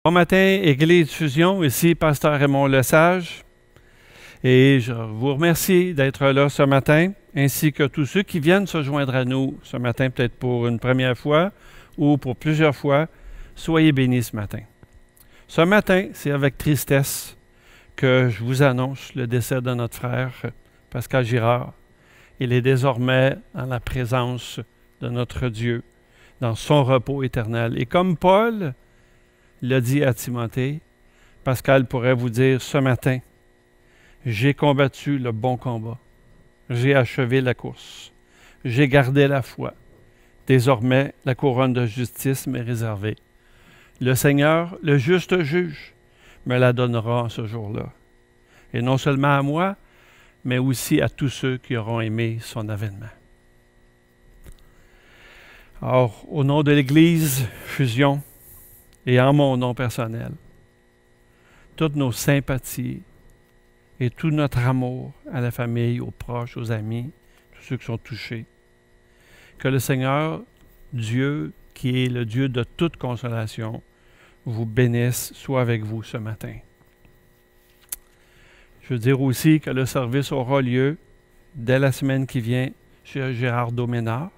Bon matin, Église Fusion, ici Pasteur Raymond Lesage. Et je vous remercie d'être là ce matin, ainsi que tous ceux qui viennent se joindre à nous ce matin, peut-être pour une première fois ou pour plusieurs fois. Soyez bénis ce matin. Ce matin, c'est avec tristesse que je vous annonce le décès de notre frère Pascal Girard. Il est désormais dans la présence de notre Dieu, dans son repos éternel. Et comme Paul l'a dit à Timothée, Pascal pourrait vous dire ce matin, « J'ai combattu le bon combat, j'ai achevé la course, j'ai gardé la foi. Désormais, la couronne de justice m'est réservée. Le Seigneur, le juste juge, me la donnera en ce jour-là. Et non seulement à moi, mais aussi à tous ceux qui auront aimé son avènement. » Or, au nom de l'Église Fusion et en mon nom personnel, toutes nos sympathies et tout notre amour à la famille, aux proches, aux amis, tous ceux qui sont touchés, que le Seigneur, Dieu, qui est le Dieu de toute consolation, vous bénisse, soit avec vous ce matin. Je veux dire aussi que le service aura lieu dès la semaine qui vient chez Gérard Doménard,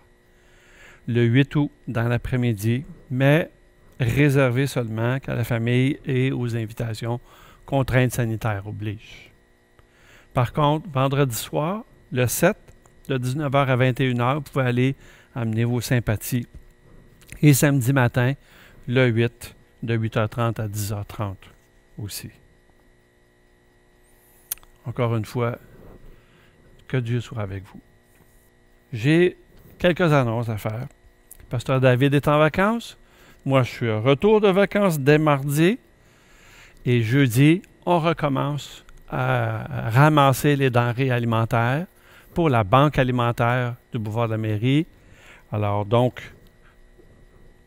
le 8 août dans l'après-midi, mais réservé seulement qu'à la famille et aux invitations, contraintes sanitaires obligent. Par contre, vendredi soir, le 7, de 19h à 21h, vous pouvez aller amener vos sympathies. Et samedi matin, le 8, de 8h30 à 10h30 aussi. Encore une fois, que Dieu soit avec vous. J'ai quelques annonces à faire. Pasteur David est en vacances. Moi, je suis en retour de vacances dès mardi. Et jeudi, on recommence à ramasser les denrées alimentaires pour la banque alimentaire du boulevard de la Mairie. Alors donc,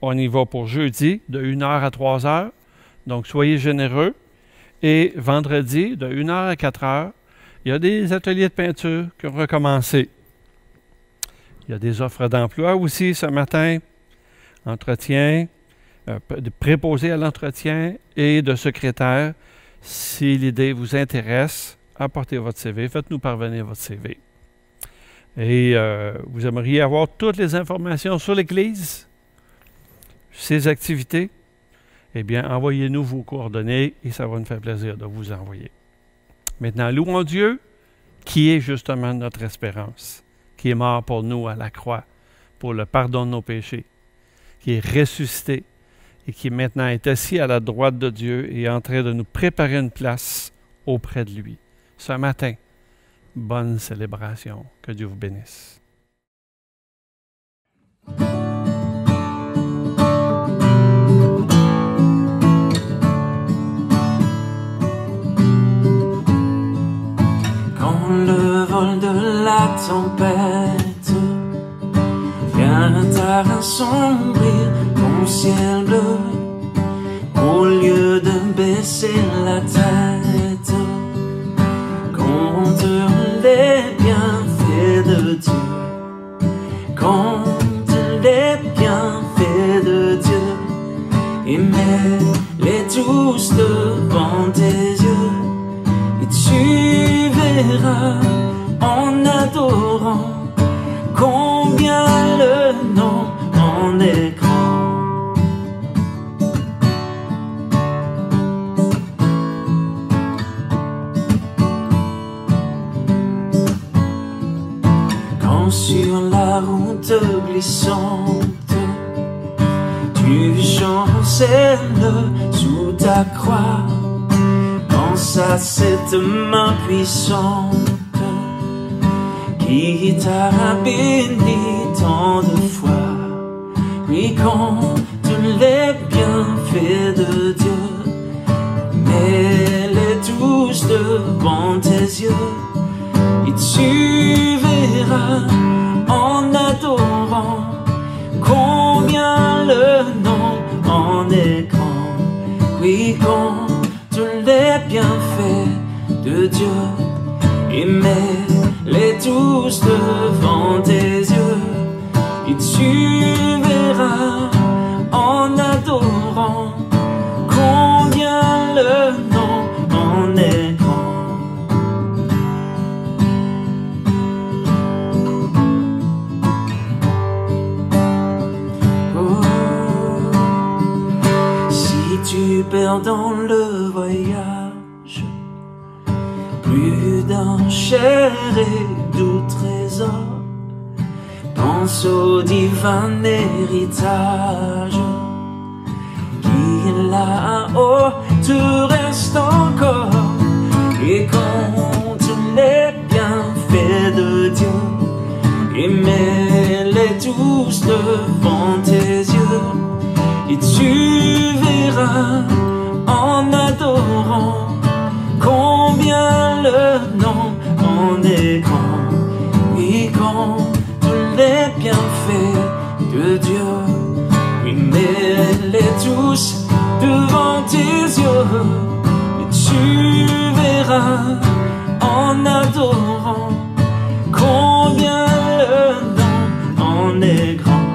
on y va pour jeudi de 1h à 3h. Donc, soyez généreux. Et vendredi, de 1h à 4h, il y a des ateliers de peinture qui ont recommencé. Il y a des offres d'emploi aussi ce matin, entretien, de préposé à l'entretien et de secrétaire. Si l'idée vous intéresse, apportez votre CV, faites-nous parvenir votre CV. Et vous aimeriez avoir toutes les informations sur l'Église, ses activités, eh bien, envoyez-nous vos coordonnées et ça va nous faire plaisir de vous envoyer. Maintenant, louons Dieu, qui est justement notre espérance, qui est mort pour nous à la croix, pour le pardon de nos péchés, qui est ressuscité et qui maintenant est assis à la droite de Dieu et est en train de nous préparer une place auprès de lui. Ce matin, bonne célébration. Que Dieu vous bénisse. Quand le vol de la tempête vient assombrir ton ciel bleu, au lieu de baisser la tête, compte les bienfaits de Dieu, compte les bienfaits de Dieu, et mets-les tous devant tes yeux, et tu verras en adorant combien le nom en est grand. Quand sur la route glissante tu chancelles sous ta croix, pense à cette main puissante qui t'a béni tant de fois. Oui, compte les bienfaits de Dieu, mets-les tous devant tes yeux, et tu verras en adorant combien le nom en est grand. Oui, compte les bienfaits de Dieu, et mets-les tous devant tes yeux, et tu verras en adorant combien le nom en est grand. Oh, si tu perds bonheur dans le voyage, plus d'un cher et doux trésor. Pense au divin héritage qui là-haut te reste encore, et compte les bienfaits de Dieu et mets-les tous devant tes yeux, et tu verras en adorant combien le nom en est grand. Oui, compte les bienfaits de Dieu, oui, mets-les tous devant tes yeux, et tu verras en adorant combien le nom en est grand.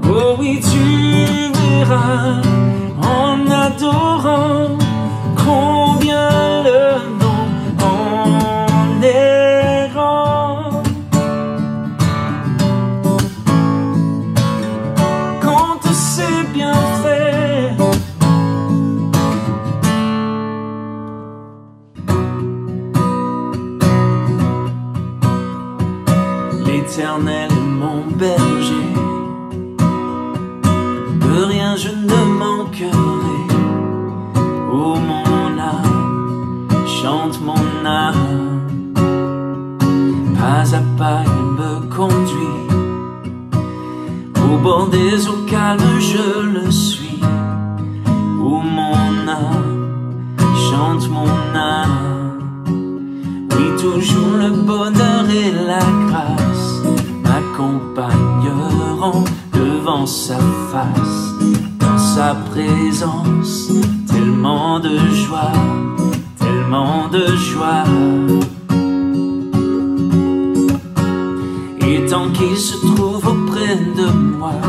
Oh oui, tu verras en adorant combien le nom en est grand. Compte ses bienfaits, l'Éternel est mon berger, de rien je ne manquerai. Oh mon âme, chante mon âme, pas à pas il me conduit, au bord des eaux calmes je le suis. Oh mon âme, chante mon âme, oui, toujours le bonheur et la grâce m'accompagneront devant sa face. Dans sa présence, tellement de joie, tellement de joie. Et tant qu'il se trouve auprès de moi,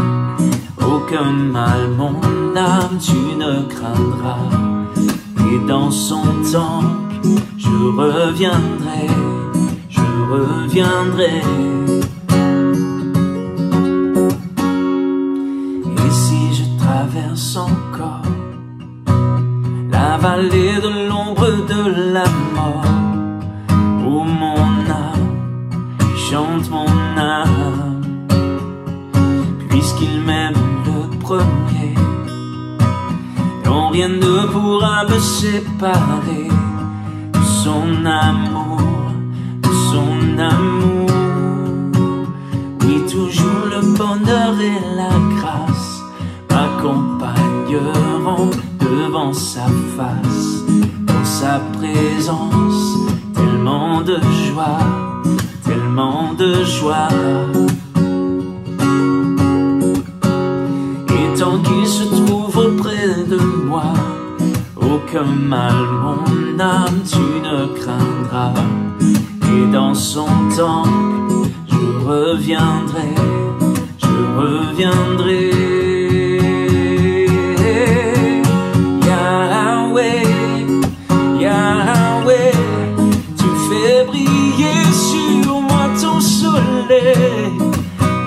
aucun mal mon âme tu ne craindras. Et dans son temps, je reviendrai, je reviendrai. Et si je traverse encore la vallée de l'ombre de la mort, oh mon âme, chante mon âme, puisqu'il m'aime le premier, non rien ne pourra me séparer de son amour, de son amour. Oui, toujours le bonheur et la grâce m'accompagneront devant sa face. Dans sa présence, tellement de joie, tellement de joie. Et tant qu'il se trouve auprès de moi, aucun mal mon âme tu ne craindras. Et dans son temps, je reviendrai, je reviendrai. Yahweh, Yahweh, tu fais briller sur moi ton soleil.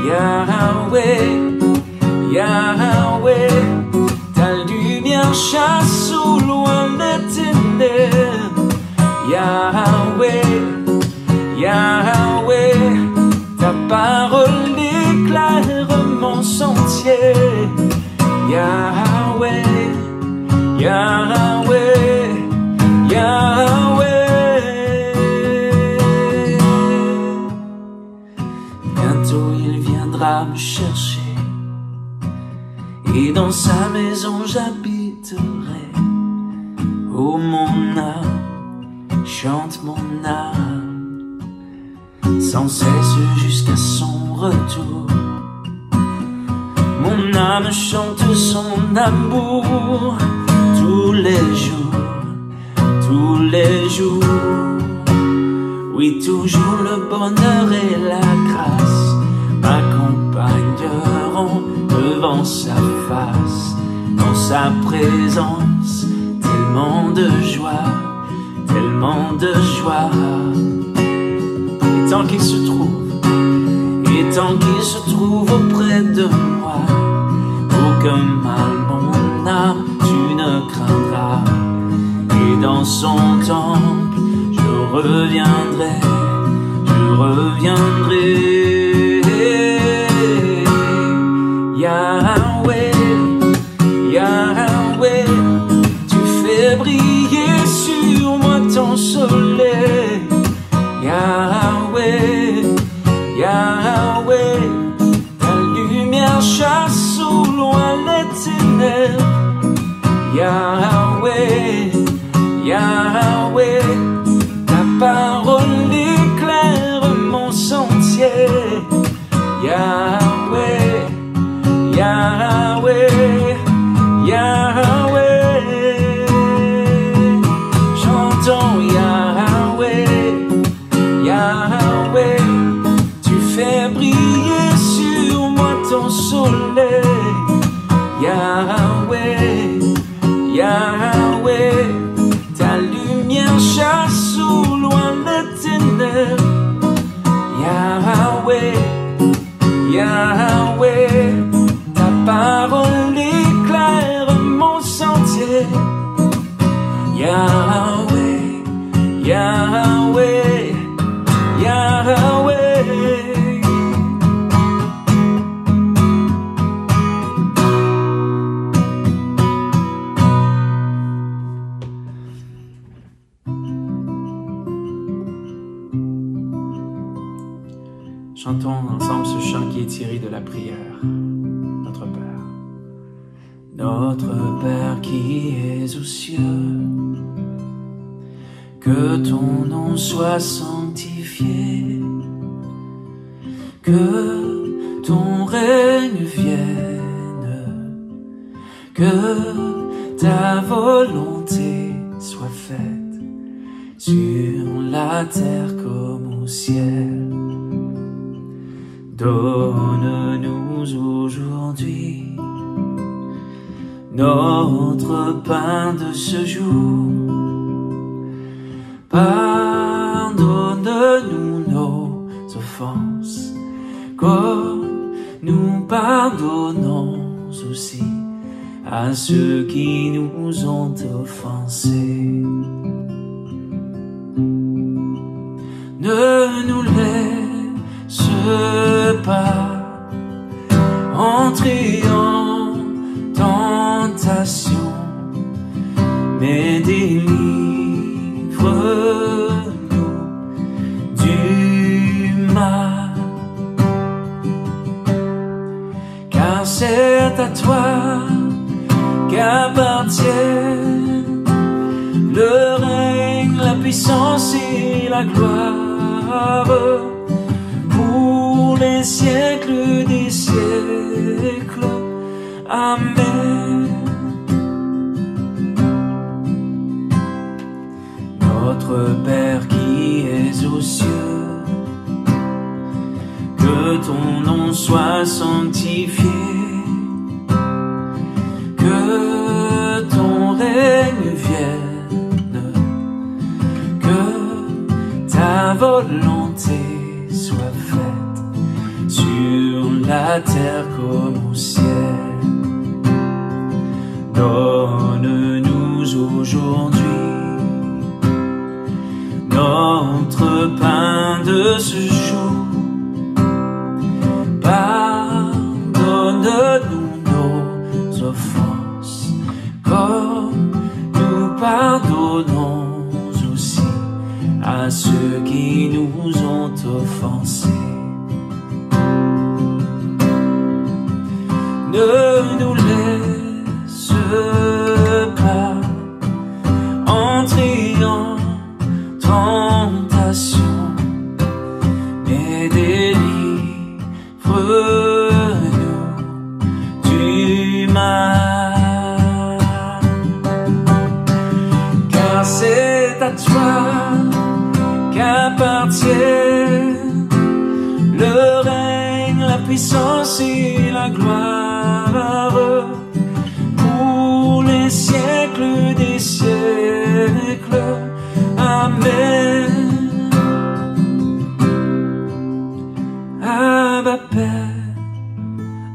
Yahweh, Yahweh, ta lumière chasse au loin les ténèbres. Yahweh, Yahweh, ta parole éclaire mon sentier. Yahweh, Yahweh, Yahweh. Bientôt il viendra me chercher, et dans sa maison j'habiterai. Oh mon âme, chante mon âme, sans cesse jusqu'à son retour. Mon âme chante son amour tous les jours, tous les jours. Oui, toujours le bonheur et la grâce m'accompagneront devant sa face. Dans sa présence, tellement de joie, tellement de joie. Et tant qu'il se trouve, et tant qu'il se trouve auprès de moi, aucun mal mon âme tu ne craindras. dans son temple, je reviendrai, je reviendrai. Yahweh, Yahweh, tu fais briller sur moi ton soleil. Yahweh, Yahweh, ta lumière chasse au loin les ténèbres. Yahweh, Yahweh, ta parole éclaire mon sentier. Yahweh, Yahweh, Yahweh, chantons Yahweh, Yahweh, tu fais briller sur moi ton soleil. Yahweh, Yahweh, ta lumière chasse au loin les ténèbres. Yahweh, Yahweh, ta parole éclaire mon sentier. Yahweh, Yahweh, Yahweh. Chantons ensemble ce chant qui est tiré de la prière. Notre Père. Notre Père qui es aux cieux, que ton nom soit sanctifié, que ton règne vienne, que ta volonté soit faite sur la terre comme au ciel. Donne-nous aujourd'hui notre pain de ce jour. Pardonne-nous nos offenses, comme nous pardonnons aussi à ceux qui nous ont offensés. Ne nous laisse pas entrer en tentation, mais délivre-nous du mal. Car c'est à toi qu'appartiennent le règne, la puissance et la gloire, pour les siècles des siècles. Amen. Notre Père qui es aux cieux, que ton nom soit sanctifié, que ton règne vienne, que ta volonté soit faite sur la terre comme au ciel. Donne-nous aujourd'hui notre pain de ce jour. Pardonne-nous nos offenses, comme nous pardonnons aussi à ceux qui nous ont offensés. Ne nous laisse pas entrer en tentation, mais délivre-nous du mal. Car c'est à toi qu'appartiennent le règne, la puissance et la gloire, pour les siècles des siècles. Amen. Abba Père,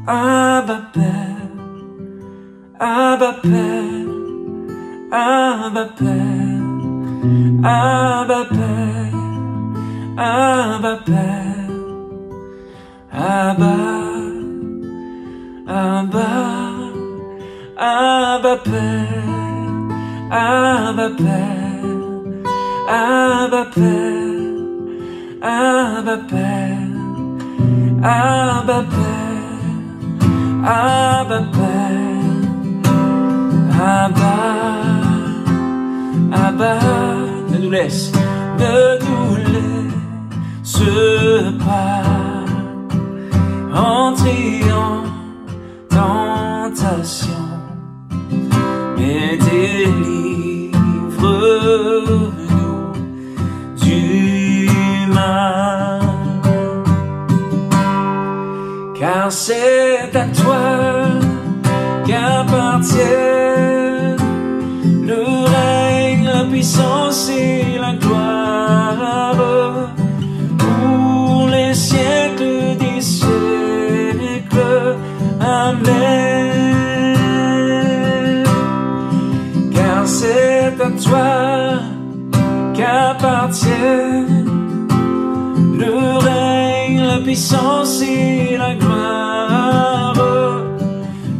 Abba Père, Abba Père, Abba Père. Abba Père, Abba Père, Abba, Abba, Abba Père, Abba Père, Abba Père, Abba Père, Abba Père, Abba Père, Abba, Abba, ne nous laisse pas entrer en tentation, mais délivre-nous du mal. Car c'est à toi qu'appartiennent le règne, la puissance et la gloire pour les siècles des siècles. Amen. Car c'est à toi qu'appartiennent le règne, la puissance et la gloire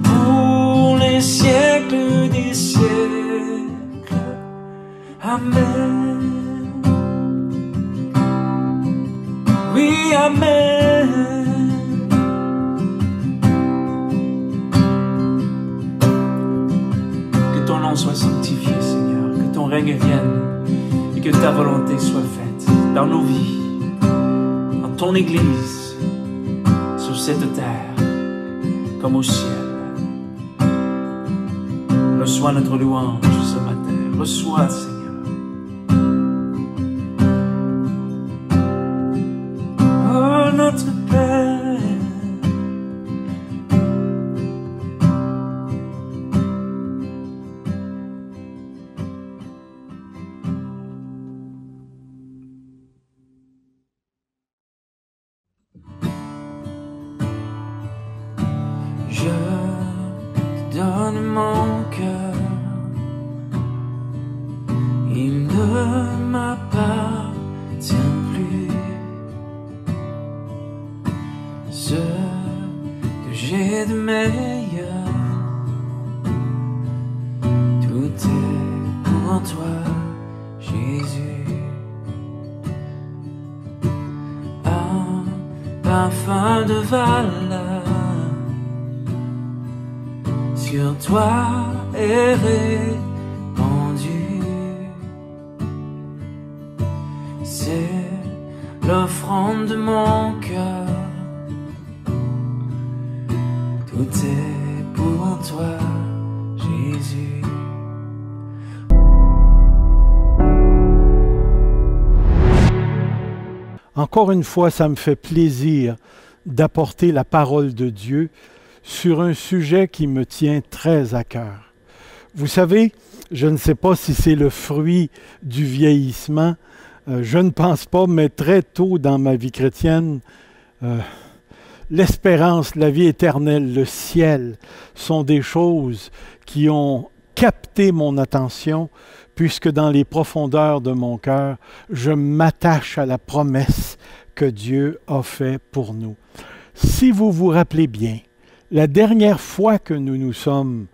pour les siècles des siècles. Amen. Oui, amen. Que ton nom soit sanctifié, Seigneur, que ton règne vienne et que ta volonté soit faite dans nos vies, dans ton Église, sur cette terre comme au ciel. Reçois notre louange ce matin, reçois, Seigneur. Oh, notre Père, je te donne mon cœur, il ne m'appartient plus. Ce que j'ai de meilleur, tout est pour toi, Jésus. Un parfum de valeur sur toi est répandu. C'est l'offrande de mon cœur. Tout est pour toi, Jésus. Encore une fois, ça me fait plaisir d'apporter la parole de Dieu sur un sujet qui me tient très à cœur. Vous savez, je ne sais pas si c'est le fruit du vieillissement, je ne pense pas, mais très tôt dans ma vie chrétienne, l'espérance, la vie éternelle, le ciel sont des choses qui ont capté mon attention, puisque dans les profondeurs de mon cœur, je m'attache à la promesse que Dieu a faite pour nous. Si vous vous rappelez bien, la dernière fois que nous nous sommes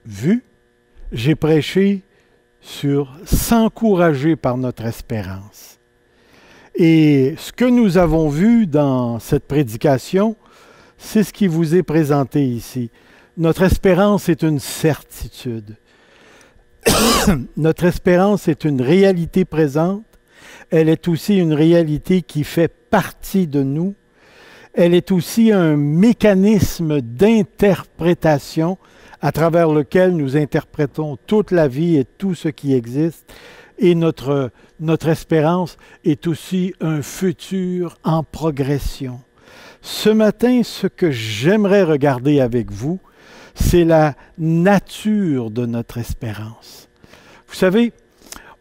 vus, j'ai prêché sur « s'encourager par notre espérance ». Et ce que nous avons vu dans cette prédication, c'est ce qui vous est présenté ici. Notre espérance est une certitude. Notre espérance est une réalité présente. Elle est aussi une réalité qui fait partie de nous. Elle est aussi un mécanisme d'interprétation à travers lequel nous interprétons toute la vie et tout ce qui existe. Et notre espérance est aussi un futur en progression. Ce matin, ce que j'aimerais regarder avec vous, c'est la nature de notre espérance. Vous savez,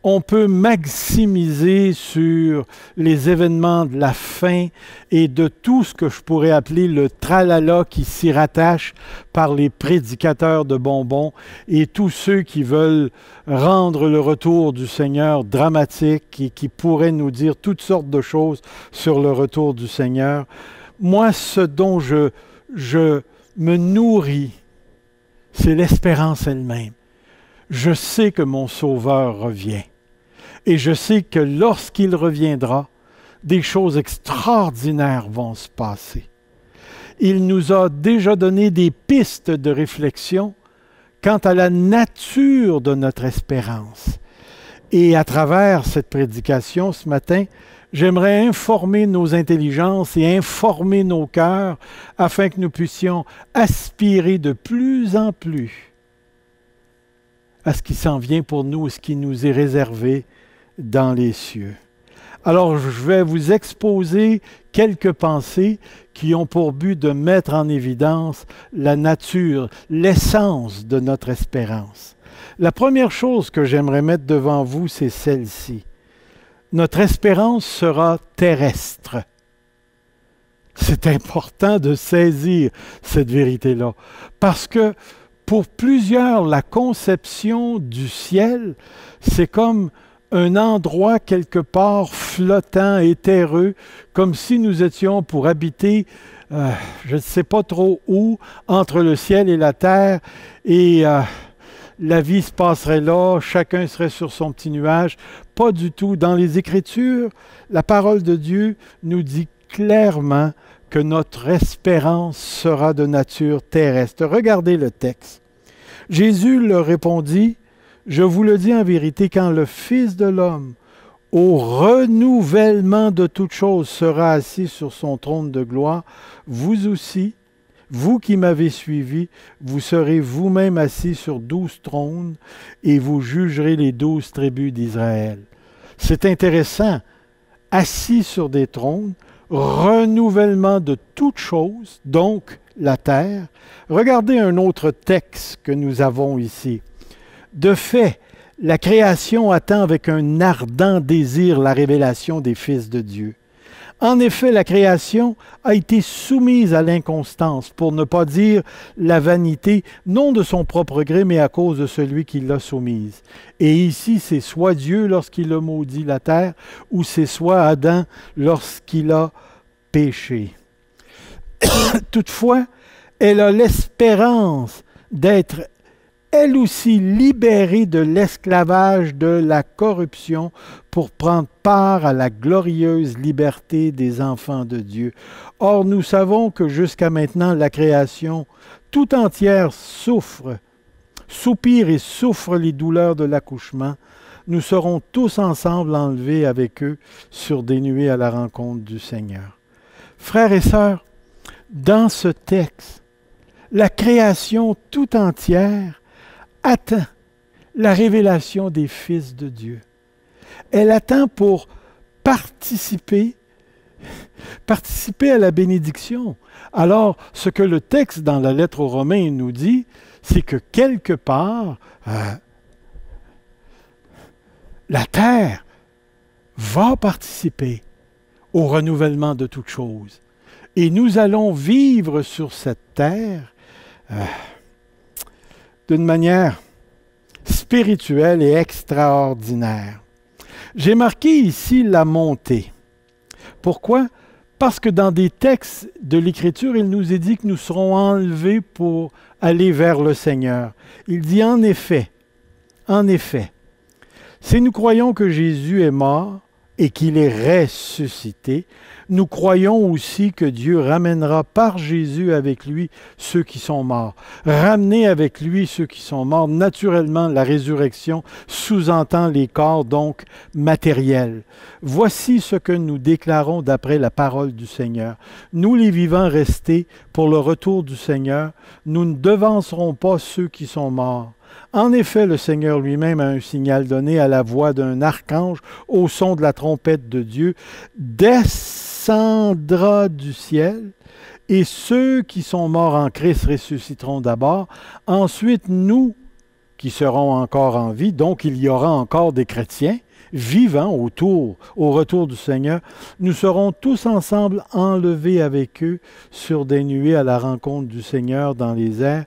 On peut maximiser sur les événements de la fin et de tout ce que je pourrais appeler le tralala qui s'y rattache par les prédicateurs de bonbons et tous ceux qui veulent rendre le retour du Seigneur dramatique et qui pourraient nous dire toutes sortes de choses sur le retour du Seigneur. Moi, ce dont je me nourris, c'est l'espérance elle-même. Je sais que mon Sauveur revient. Et je sais que lorsqu'il reviendra, des choses extraordinaires vont se passer. Il nous a déjà donné des pistes de réflexion quant à la nature de notre espérance. Et à travers cette prédication ce matin, j'aimerais informer nos intelligences et informer nos cœurs afin que nous puissions aspirer de plus en plus à ce qui s'en vient pour nous, ce qui nous est réservé dans les cieux. Alors, je vais vous exposer quelques pensées qui ont pour but de mettre en évidence la nature, l'essence de notre espérance. La première chose que j'aimerais mettre devant vous, c'est celle-ci. Notre espérance sera terrestre. C'est important de saisir cette vérité-là, parce que pour plusieurs, la conception du ciel, c'est comme un endroit quelque part flottant, éthéreux, comme si nous étions pour habiter, je ne sais pas trop où, entre le ciel et la terre, et la vie se passerait là, chacun serait sur son petit nuage. Pas du tout. Dans les Écritures, la parole de Dieu nous dit clairement que notre espérance sera de nature terrestre. Regardez le texte. Jésus leur répondit, « Je vous le dis en vérité, quand le Fils de l'homme, au renouvellement de toutes choses, sera assis sur son trône de gloire, vous aussi, vous qui m'avez suivi, vous serez vous-même assis sur 12 trônes et vous jugerez les 12 tribus d'Israël. » C'est intéressant. Assis sur des trônes, renouvellement de toutes choses, donc la terre. Regardez un autre texte que nous avons ici. De fait, la création attend avec un ardent désir la révélation des fils de Dieu. En effet, la création a été soumise à l'inconstance, pour ne pas dire la vanité, non de son propre gré, mais à cause de celui qui l'a soumise. Et ici, c'est soit Dieu lorsqu'il a maudit la terre, ou c'est soit Adam lorsqu'il a péché. Toutefois, elle a l'espérance d'être elle aussi libérée de l'esclavage de la corruption pour prendre part à la glorieuse liberté des enfants de Dieu. Or, nous savons que jusqu'à maintenant, la création tout entière soupire et souffre les douleurs de l'accouchement. Nous serons tous ensemble enlevés avec eux sur des nuées à la rencontre du Seigneur. Frères et sœurs, dans ce texte, la création tout entière attend la révélation des fils de Dieu. Elle attend pour participer à la bénédiction. Alors, ce que le texte dans la lettre aux Romains nous dit, c'est que quelque part, la terre va participer au renouvellement de toutes choses. Et nous allons vivre sur cette terre d'une manière spirituelle et extraordinaire. J'ai marqué ici la montée. Pourquoi? Parce que dans des textes de l'Écriture, il nous est dit que nous serons enlevés pour aller vers le Seigneur. Il dit en effet, si nous croyons que Jésus est mort et qu'il est ressuscité, nous croyons aussi que Dieu ramènera par Jésus avec lui ceux qui sont morts. Ramener avec lui ceux qui sont morts, naturellement, la résurrection sous-entend les corps, donc matériels. Voici ce que nous déclarons d'après la parole du Seigneur. Nous, les vivants restés, pour le retour du Seigneur, nous ne devancerons pas ceux qui sont morts. En effet, le Seigneur lui-même a un signal donné à la voix d'un archange, au son de la trompette de Dieu, descendra du ciel, et ceux qui sont morts en Christ ressusciteront d'abord. Ensuite, nous qui seront encore en vie. Donc, il y aura encore des chrétiens vivants au retour du Seigneur. Nous serons tous ensemble enlevés avec eux sur des nuées à la rencontre du Seigneur dans les airs,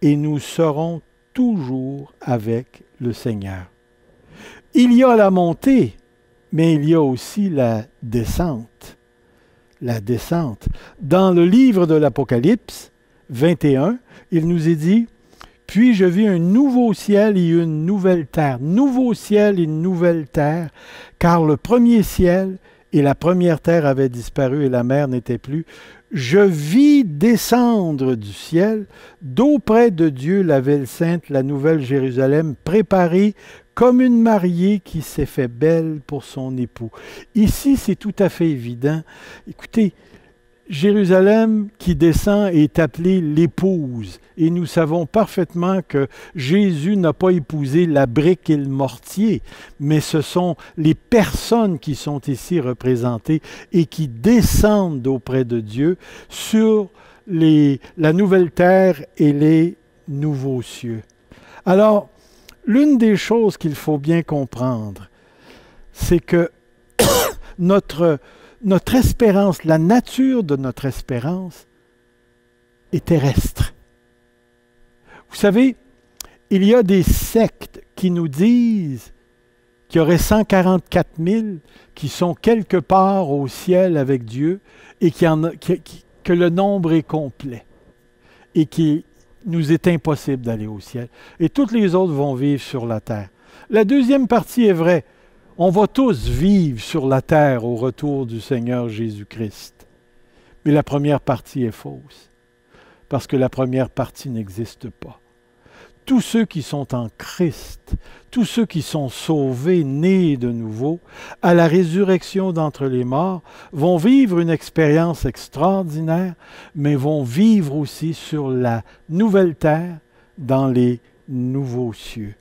et nous serons toujours avec le Seigneur. Il y a la montée, mais il y a aussi la descente. La descente. Dans le livre de l'Apocalypse 21, il nous est dit « Puis je vis un nouveau ciel et une nouvelle terre. Nouveau ciel et une nouvelle terre, car le premier ciel et la première terre avaient disparu et la mer n'était plus. Je vis descendre du ciel, d'auprès de Dieu, la ville sainte, la nouvelle Jérusalem, préparée comme une mariée qui s'est fait belle pour son époux. » Ici, c'est tout à fait évident. Écoutez, Jérusalem qui descend est appelée l'épouse. Et nous savons parfaitement que Jésus n'a pas épousé la brique et le mortier, mais ce sont les personnes qui sont ici représentées et qui descendent auprès de Dieu sur la nouvelle terre et les nouveaux cieux. Alors, l'une des choses qu'il faut bien comprendre, c'est que notre espérance, la nature de notre espérance est terrestre. Vous savez, il y a des sectes qui nous disent qu'il y aurait 144 000 qui sont quelque part au ciel avec Dieu et que le nombre est complet et qu'il nous est impossible d'aller au ciel. Et toutes les autres vont vivre sur la terre. La deuxième partie est vraie. On va tous vivre sur la terre au retour du Seigneur Jésus-Christ. Mais la première partie est fausse, parce que la première partie n'existe pas. Tous ceux qui sont en Christ, tous ceux qui sont sauvés, nés de nouveau, à la résurrection d'entre les morts, vont vivre une expérience extraordinaire, mais vont vivre aussi sur la nouvelle terre, dans les nouveaux cieux.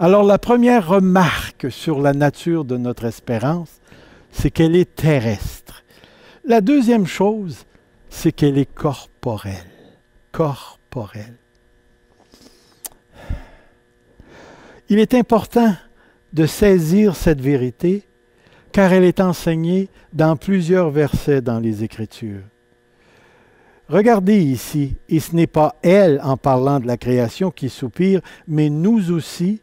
Alors la première remarque sur la nature de notre espérance, c'est qu'elle est terrestre. La deuxième chose, c'est qu'elle est corporelle. Corporelle. Il est important de saisir cette vérité, car elle est enseignée dans plusieurs versets dans les Écritures. Regardez ici, et ce n'est pas elle, en parlant de la création, qui soupire, mais nous aussi,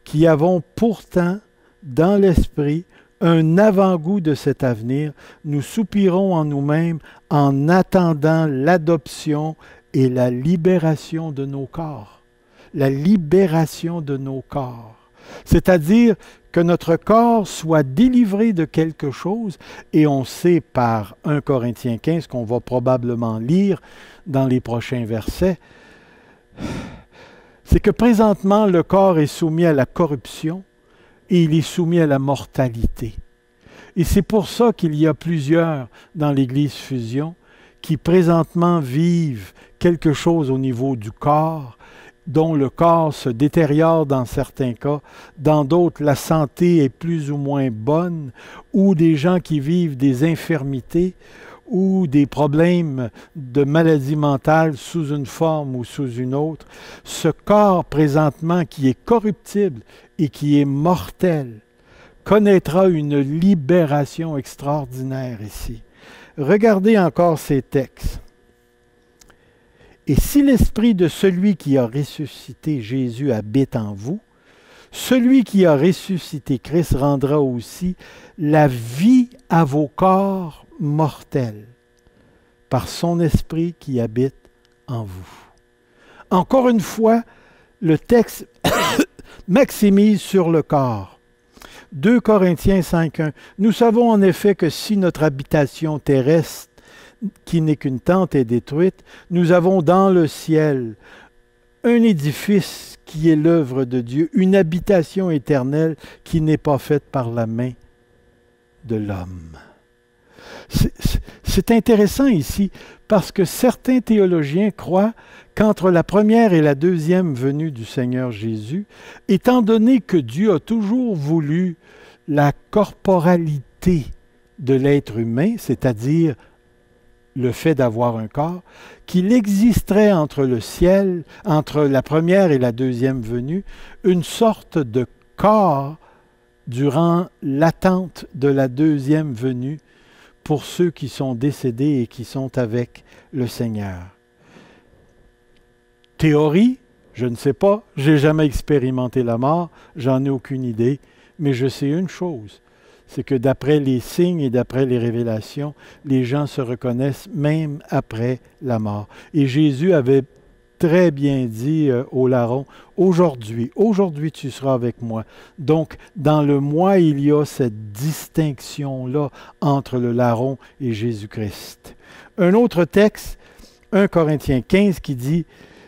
qui avons pourtant dans l'esprit un avant-goût de cet avenir, nous soupirons en nous-mêmes en attendant l'adoption et la libération de nos corps. La libération de nos corps. C'est-à-dire que notre corps soit délivré de quelque chose, et on sait par 1 Corinthiens 15 qu'on va probablement lire dans les prochains versets, c'est que présentement le corps est soumis à la corruption et il est soumis à la mortalité. Et c'est pour ça qu'il y a plusieurs dans l'Église Fusion qui présentement vivent quelque chose au niveau du corps, dont le corps se détériore dans certains cas, dans d'autres la santé est plus ou moins bonne, ou des gens qui vivent des infirmités, ou des problèmes de maladie mentale sous une forme ou sous une autre. Ce corps présentement qui est corruptible et qui est mortel connaîtra une libération extraordinaire ici. Regardez encore ces textes. « Et si l'esprit de celui qui a ressuscité Jésus habite en vous, celui qui a ressuscité Christ rendra aussi la vie à vos corps mortels par son esprit qui habite en vous. » Encore une fois, le texte maximise sur le corps. 2 Corinthiens 5.1. Nous savons en effet que si notre habitation terrestre, qui n'est qu'une tente, est détruite, nous avons dans le ciel un édifice qui est l'œuvre de Dieu, une habitation éternelle qui n'est pas faite par la main de l'homme. C'est intéressant ici parce que certains théologiens croient qu'entre la première et la deuxième venue du Seigneur Jésus, étant donné que Dieu a toujours voulu la corporalité de l'être humain, c'est-à-dire le fait d'avoir un corps, qu'il existerait entre le ciel, entre la première et la deuxième venue, une sorte de corps durant l'attente de la deuxième venue pour ceux qui sont décédés et qui sont avec le Seigneur. Théorie, je ne sais pas, je n'ai jamais expérimenté la mort, j'en ai aucune idée, mais je sais une chose, c'est que d'après les signes et d'après les révélations, les gens se reconnaissent même après la mort. Et Jésus avait très bien dit au larron, aujourd'hui tu seras avec moi. Donc, dans le moi, il y a cette distinction-là entre le larron et Jésus-Christ. Un autre texte, 1 Corinthiens 15, qui dit,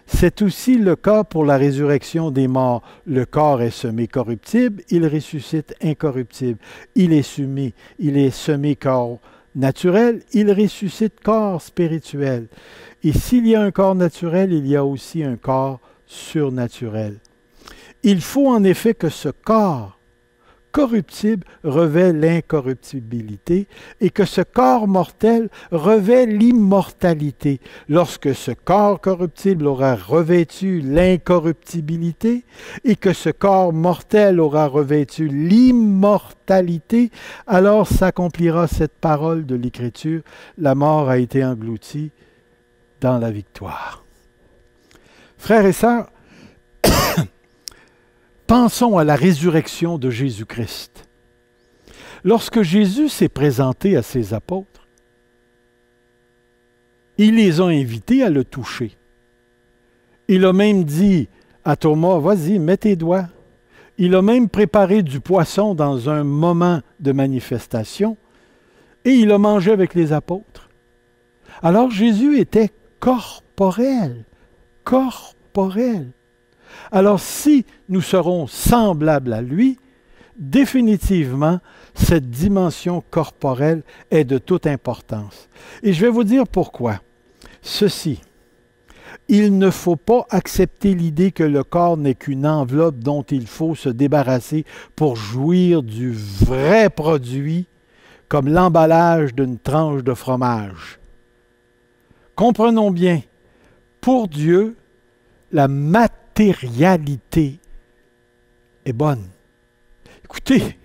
c'est aussi le cas pour la résurrection des morts. Le corps est semé corruptible, il ressuscite incorruptible. Il est semé corps naturel, il ressuscite corps spirituel. Et s'il y a un corps naturel, il y a aussi un corps surnaturel. Il faut en effet que ce corps corruptible revêt l'incorruptibilité et que ce corps mortel revêt l'immortalité. Lorsque ce corps corruptible aura revêtu l'incorruptibilité et que ce corps mortel aura revêtu l'immortalité, alors s'accomplira cette parole de l'Écriture, la mort a été engloutie dans la victoire. Frères et sœurs, pensons à la résurrection de Jésus-Christ. Lorsque Jésus s'est présenté à ses apôtres, il les a invités à le toucher. Il a même dit à Thomas, vas-y, mets tes doigts. Il a même préparé du poisson dans un moment de manifestation et il a mangé avec les apôtres. Alors Jésus était corporel. Alors si nous serons semblables à lui, définitivement, cette dimension corporelle est de toute importance. Et je vais vous dire pourquoi. Ceci, il ne faut pas accepter l'idée que le corps n'est qu'une enveloppe dont il faut se débarrasser pour jouir du vrai produit, comme l'emballage d'une tranche de fromage. Comprenons bien, pour Dieu, la matérialité est bonne. Écoutez,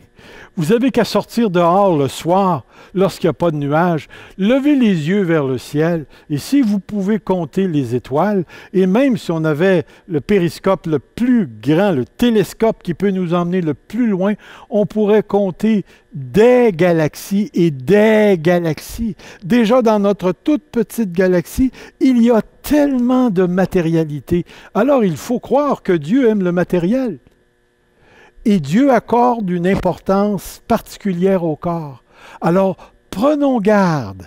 vous n'avez qu'à sortir dehors le soir, lorsqu'il n'y a pas de nuages, levez les yeux vers le ciel, et si vous pouvez compter les étoiles, et même si on avait le périscope le plus grand, le télescope qui peut nous emmener le plus loin, on pourrait compter des galaxies et des galaxies. Déjà dans notre toute petite galaxie, il y a tellement de matérialité. Alors il faut croire que Dieu aime le matériel. Et Dieu accorde une importance particulière au corps. Alors, prenons garde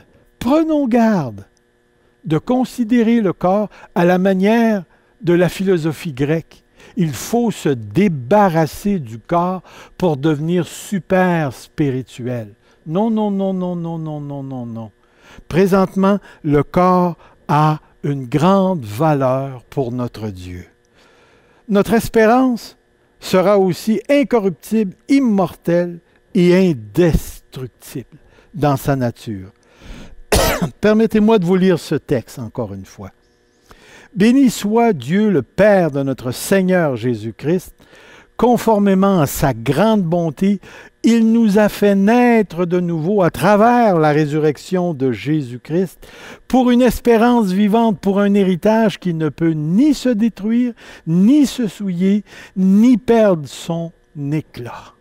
de considérer le corps à la manière de la philosophie grecque. Il faut se débarrasser du corps pour devenir super spirituel. Non. Présentement, le corps a une grande valeur pour notre Dieu. Notre espérance sera aussi incorruptible, immortel et indestructible dans sa nature. Permettez-moi de vous lire ce texte encore une fois. Béni soit Dieu le Père de notre Seigneur Jésus-Christ, conformément à sa grande bonté, il nous a fait naître de nouveau à travers la résurrection de Jésus-Christ pour une espérance vivante, pour un héritage qui ne peut ni se détruire, ni se souiller, ni perdre son éclat.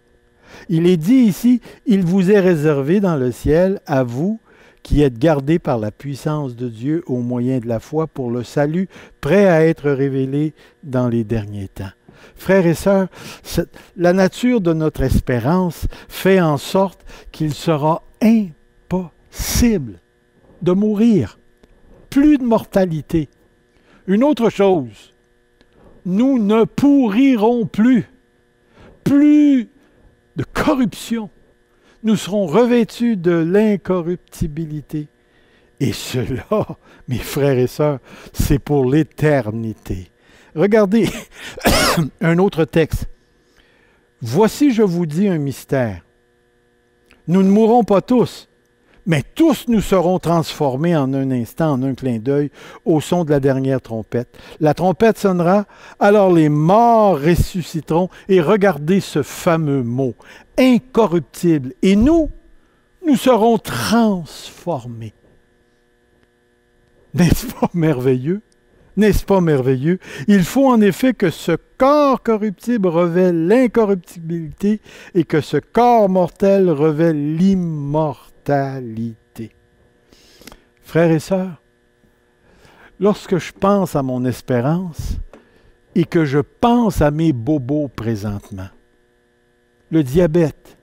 Il est dit ici, il vous est réservé dans le ciel, à vous qui êtes gardés par la puissance de Dieu au moyen de la foi pour le salut, prêt à être révélé dans les derniers temps. Frères et sœurs, la nature de notre espérance fait en sorte qu'il sera impossible de mourir. Plus de mortalité. Une autre chose, nous ne pourrirons plus. Plus de corruption. Nous serons revêtus de l'incorruptibilité. Et cela, mes frères et sœurs, c'est pour l'éternité. Regardez un autre texte. Voici, je vous dis un mystère. Nous ne mourrons pas tous, Mais tous nous serons transformés en un instant, en un clin d'œil, au son de la dernière trompette. La trompette sonnera, alors les morts ressusciteront. Et regardez ce fameux mot, incorruptible. Et nous serons transformés. N'est-ce pas merveilleux? N'est-ce pas merveilleux? Il faut en effet que ce corps corruptible revêt l'incorruptibilité et que ce corps mortel revêt l'immortalité. Frères et sœurs, lorsque je pense à mon espérance et que je pense à mes bobos présentement, le diabète,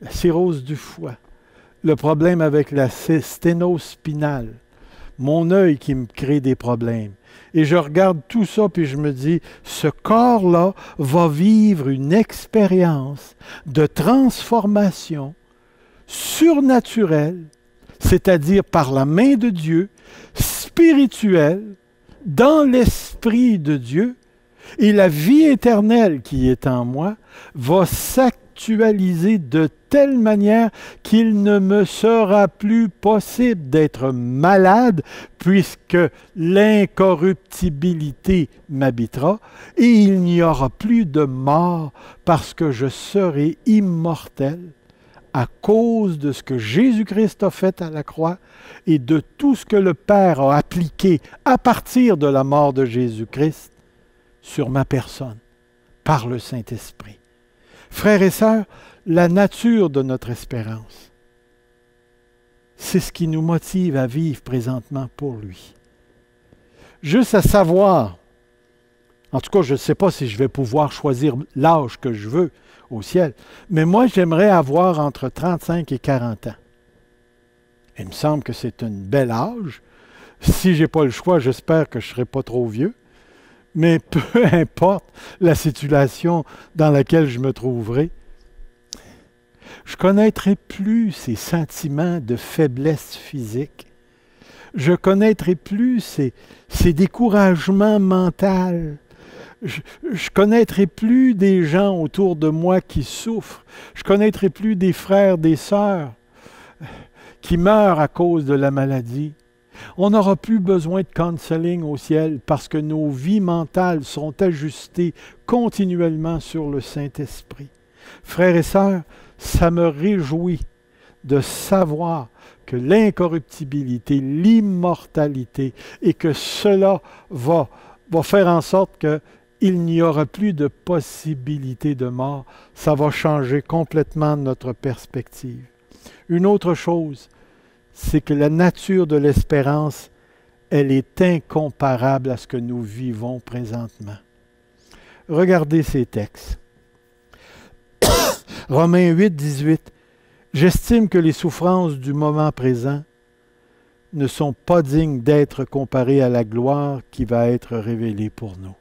la cirrhose du foie, le problème avec la sténose spinale, mon œil qui me crée des problèmes. Et je regarde tout ça, puis je me dis, ce corps-là va vivre une expérience de transformation surnaturelle, c'est-à-dire par la main de Dieu, spirituelle, dans l'Esprit de Dieu, et la vie éternelle qui est en moi va s'actualiser de telle manière qu'il ne me sera plus possible d'être malade puisque l'incorruptibilité m'habitera et il n'y aura plus de mort parce que je serai immortel à cause de ce que Jésus-Christ a fait à la croix et de tout ce que le Père a appliqué à partir de la mort de Jésus-Christ sur ma personne par le Saint-Esprit. Frères et sœurs, la nature de notre espérance, c'est ce qui nous motive à vivre présentement pour lui. Juste à savoir, en tout cas, je ne sais pas si je vais pouvoir choisir l'âge que je veux au ciel, mais moi, j'aimerais avoir entre 35 et 40 ans. Il me semble que c'est un bel âge. Si je n'ai pas le choix, j'espère que je ne serai pas trop vieux. Mais peu importe la situation dans laquelle je me trouverai, je ne connaîtrai plus ces sentiments de faiblesse physique. Je ne connaîtrai plus ces découragements mentaux. Je ne connaîtrai plus des gens autour de moi qui souffrent. Je ne connaîtrai plus des frères, des sœurs qui meurent à cause de la maladie. On n'aura plus besoin de counseling au ciel parce que nos vies mentales seront ajustées continuellement sur le Saint-Esprit. Frères et sœurs, ça me réjouit de savoir que l'incorruptibilité, l'immortalité et que cela va faire en sorte qu'il n'y aura plus de possibilité de mort. Ça va changer complètement notre perspective. Une autre chose, c'est que la nature de l'espérance, elle est incomparable à ce que nous vivons présentement. Regardez ces textes. Romains 8, 18. J'estime que les souffrances du moment présent ne sont pas dignes d'être comparées à la gloire qui va être révélée pour nous.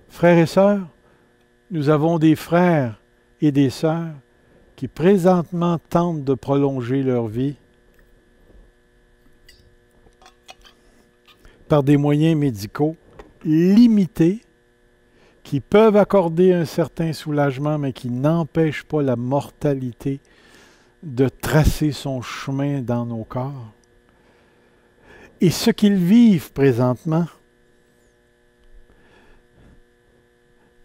Frères et sœurs, nous avons des frères et des sœurs qui présentement tentent de prolonger leur vie par des moyens médicaux limités qui peuvent accorder un certain soulagement, mais qui n'empêchent pas la mortalité de tracer son chemin dans nos corps. Et ce qu'ils vivent présentement,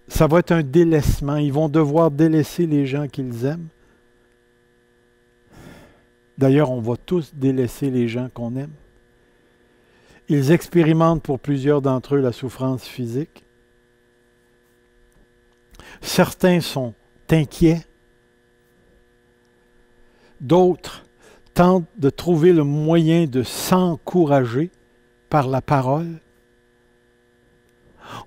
ça va être un délaissement. Ils vont devoir délaisser les gens qu'ils aiment. D'ailleurs, on va tous délaisser les gens qu'on aime. Ils expérimentent pour plusieurs d'entre eux la souffrance physique. Certains sont inquiets. D'autres tentent de trouver le moyen de s'encourager par la parole.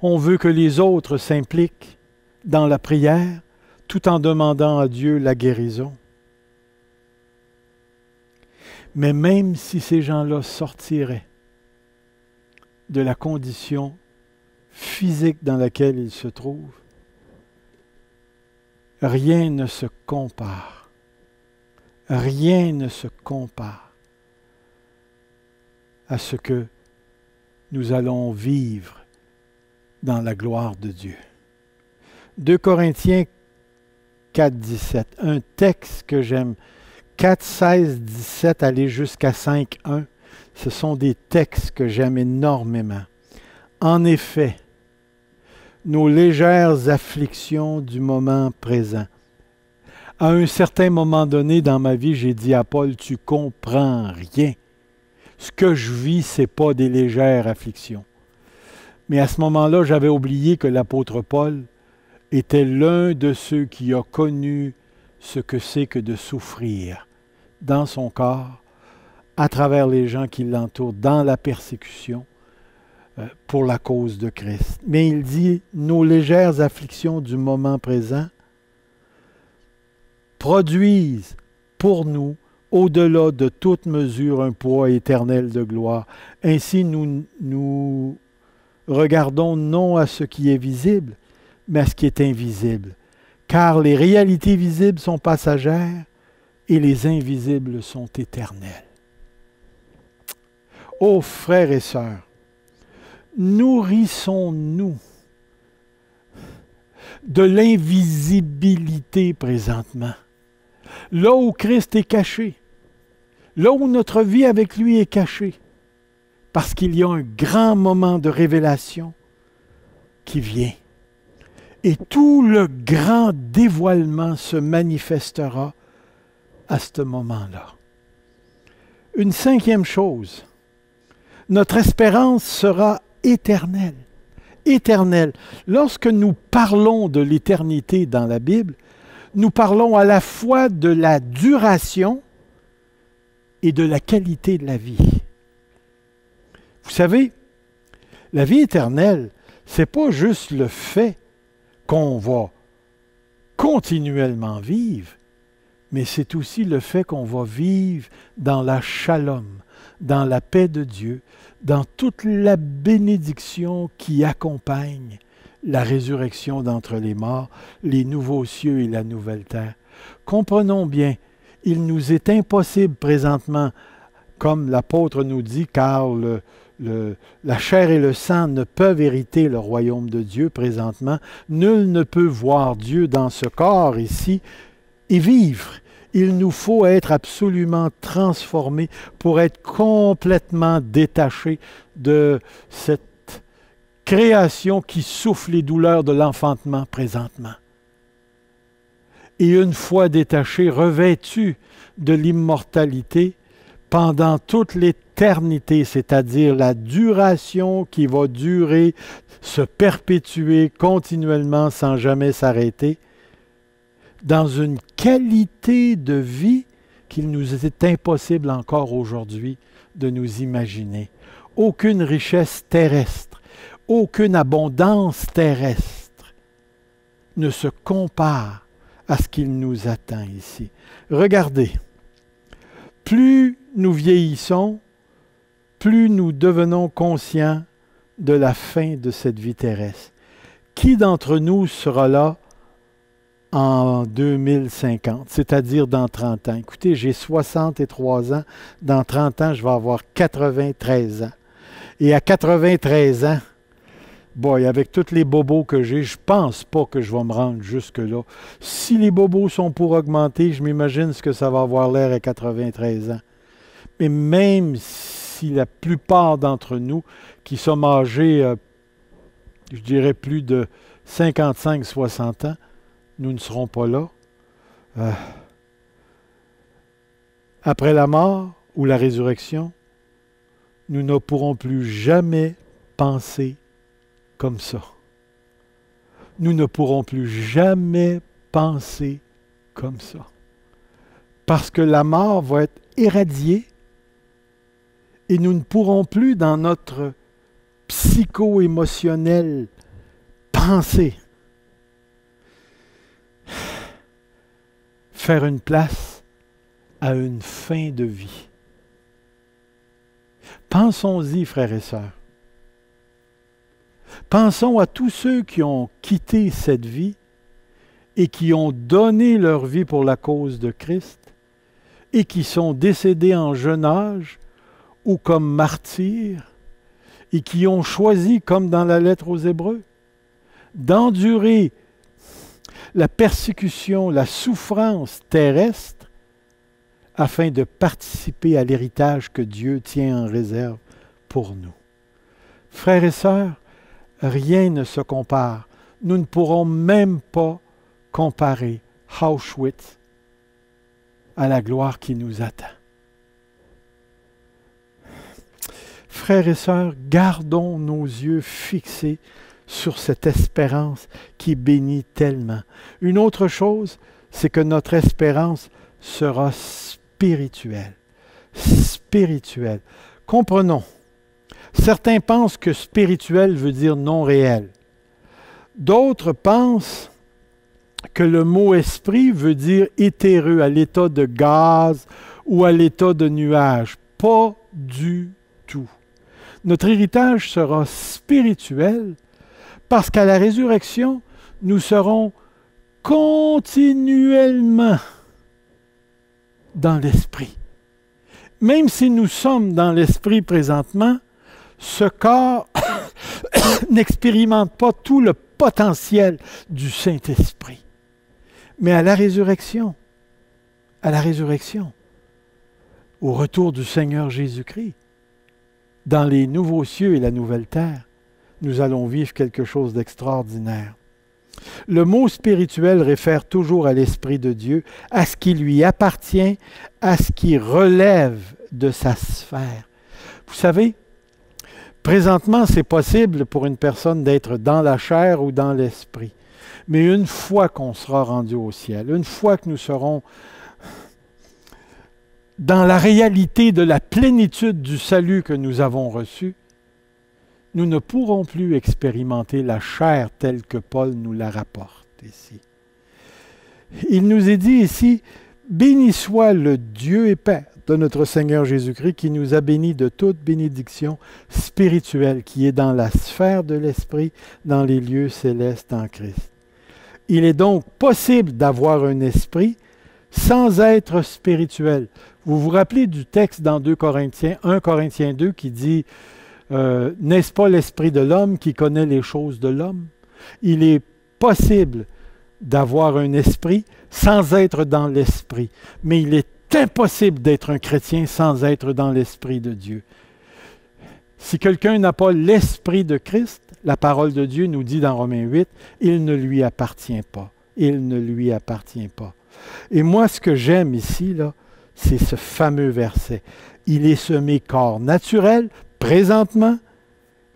On veut que les autres s'impliquent dans la prière tout en demandant à Dieu la guérison. Mais même si ces gens-là sortiraient de la condition physique dans laquelle ils se trouvent, rien ne se compare. Rien ne se compare à ce que nous allons vivre dans la gloire de Dieu. 2 Corinthiens 4, 17, un texte que j'aime 4, 16, 17, aller jusqu'à 5, 1, ce sont des textes que j'aime énormément. En effet, nos légères afflictions du moment présent. À un certain moment donné dans ma vie, j'ai dit à Paul, tu comprends rien. Ce que je vis, ce n'est pas des légères afflictions. Mais à ce moment-là, j'avais oublié que l'apôtre Paul était l'un de ceux qui a connu ce que c'est que de souffrir dans son corps, à travers les gens qui l'entourent, dans la persécution, pour la cause de Christ. Mais il dit, nos légères afflictions du moment présent produisent pour nous, au-delà de toute mesure, un poids éternel de gloire. Ainsi, nous regardons non à ce qui est visible, mais à ce qui est invisible. Car les réalités visibles sont passagères et les invisibles sont éternelles. Ô frères et sœurs, nourrissons-nous de l'invisibilité présentement. Là où Christ est caché, là où notre vie avec lui est cachée, parce qu'il y a un grand moment de révélation qui vient. Et tout le grand dévoilement se manifestera à ce moment-là. Une cinquième chose, notre espérance sera éternelle. Éternelle. Lorsque nous parlons de l'éternité dans la Bible, nous parlons à la fois de la duration et de la qualité de la vie. Vous savez, la vie éternelle, ce n'est pas juste le fait qu'on va continuellement vivre, mais c'est aussi le fait qu'on va vivre dans la shalom, dans la paix de Dieu, dans toute la bénédiction qui accompagne la résurrection d'entre les morts, les nouveaux cieux et la nouvelle terre. Comprenons bien, il nous est impossible présentement, comme l'apôtre nous dit, car la chair et le sang ne peuvent hériter le royaume de Dieu présentement. Nul ne peut voir Dieu dans ce corps ici et vivre. Il nous faut être absolument transformés pour être complètement détachés de cette création qui souffre les douleurs de l'enfantement présentement. Et une fois détachés, revêtus de l'immortalité, pendant toute l'éternité, c'est-à-dire la duration qui va durer, se perpétuer continuellement sans jamais s'arrêter, dans une qualité de vie qu'il nous est impossible encore aujourd'hui de nous imaginer. Aucune richesse terrestre, aucune abondance terrestre ne se compare à ce qu'il nous attend ici. Regardez, plus nous vieillissons, plus nous devenons conscients de la fin de cette vie terrestre. Qui d'entre nous sera là en 2050, c'est-à-dire dans 30 ans? Écoutez, j'ai 63 ans. Dans 30 ans, je vais avoir 93 ans. Et à 93 ans, boy, avec tous les bobos que j'ai, je ne pense pas que je vais me rendre jusque-là. Si les bobos sont pour augmenter, je m'imagine ce que ça va avoir l'air à 93 ans. Mais même si la plupart d'entre nous qui sommes âgés, je dirais plus de 55-60 ans, nous ne serons pas là. Après la mort ou la résurrection, nous ne pourrons plus jamais penser comme ça. Nous ne pourrons plus jamais penser comme ça. Parce que la mort va être éradiée et nous ne pourrons plus, dans notre psycho-émotionnel, penser. Faire une place à une fin de vie. Pensons-y, frères et sœurs. Pensons à tous ceux qui ont quitté cette vie et qui ont donné leur vie pour la cause de Christ et qui sont décédés en jeune âge ou comme martyrs et qui ont choisi, comme dans la lettre aux Hébreux, d'endurer la persécution, la souffrance terrestre afin de participer à l'héritage que Dieu tient en réserve pour nous. Frères et sœurs, rien ne se compare. Nous ne pourrons même pas comparer Auschwitz à la gloire qui nous attend. Frères et sœurs, gardons nos yeux fixés sur cette espérance qui bénit tellement. Une autre chose, c'est que notre espérance sera spirituelle. Spirituelle. Comprenons. Certains pensent que spirituel veut dire non réel. D'autres pensent que le mot esprit veut dire éthéreux, à l'état de gaz ou à l'état de nuage. Pas du tout. Notre héritage sera spirituel parce qu'à la résurrection, nous serons continuellement dans l'esprit. Même si nous sommes dans l'esprit présentement, ce corps n'expérimente pas tout le potentiel du Saint-Esprit. Mais à la résurrection, au retour du Seigneur Jésus-Christ, dans les nouveaux cieux et la nouvelle terre, nous allons vivre quelque chose d'extraordinaire. Le mot spirituel réfère toujours à l'Esprit de Dieu, à ce qui lui appartient, à ce qui relève de sa sphère. Vous savez, présentement, c'est possible pour une personne d'être dans la chair ou dans l'esprit. Mais une fois qu'on sera rendu au ciel, une fois que nous serons dans la réalité de la plénitude du salut que nous avons reçu, nous ne pourrons plus expérimenter la chair telle que Paul nous la rapporte ici. Il nous est dit ici, « Béni soit le Dieu et Père de notre Seigneur Jésus-Christ qui nous a bénis de toute bénédiction spirituelle qui est dans la sphère de l'Esprit, dans les lieux célestes en Christ. » Il est donc possible d'avoir un esprit sans être spirituel. Vous vous rappelez du texte dans 1 Corinthiens 2 qui dit « N'est-ce pas l'esprit de l'homme qui connaît les choses de l'homme? » Il est possible d'avoir un esprit sans être dans l'esprit, mais il est impossible d'être un chrétien sans être dans l'esprit de Dieu. Si quelqu'un n'a pas l'esprit de Christ, la parole de Dieu nous dit dans Romains 8, il ne lui appartient pas. Il ne lui appartient pas. Et moi, ce que j'aime ici, là, c'est ce fameux verset. Il est semé corps naturel, présentement,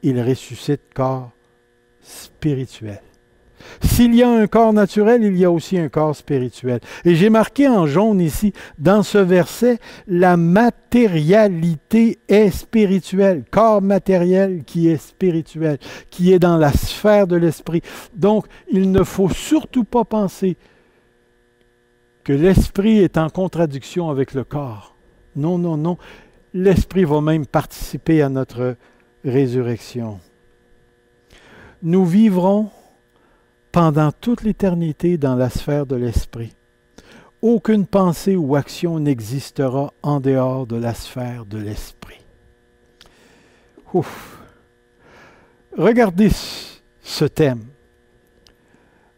il ressuscite corps spirituel. S'il y a un corps naturel, il y a aussi un corps spirituel. Et j'ai marqué en jaune ici, dans ce verset, la matérialité est spirituelle. Corps matériel qui est spirituel, qui est dans la sphère de l'esprit. Donc, il ne faut surtout pas penser que l'esprit est en contradiction avec le corps. Non, non, non. L'esprit va même participer à notre résurrection. Nous vivrons pendant toute l'éternité dans la sphère de l'esprit. Aucune pensée ou action n'existera en dehors de la sphère de l'esprit. Ouf! Regardez ce thème.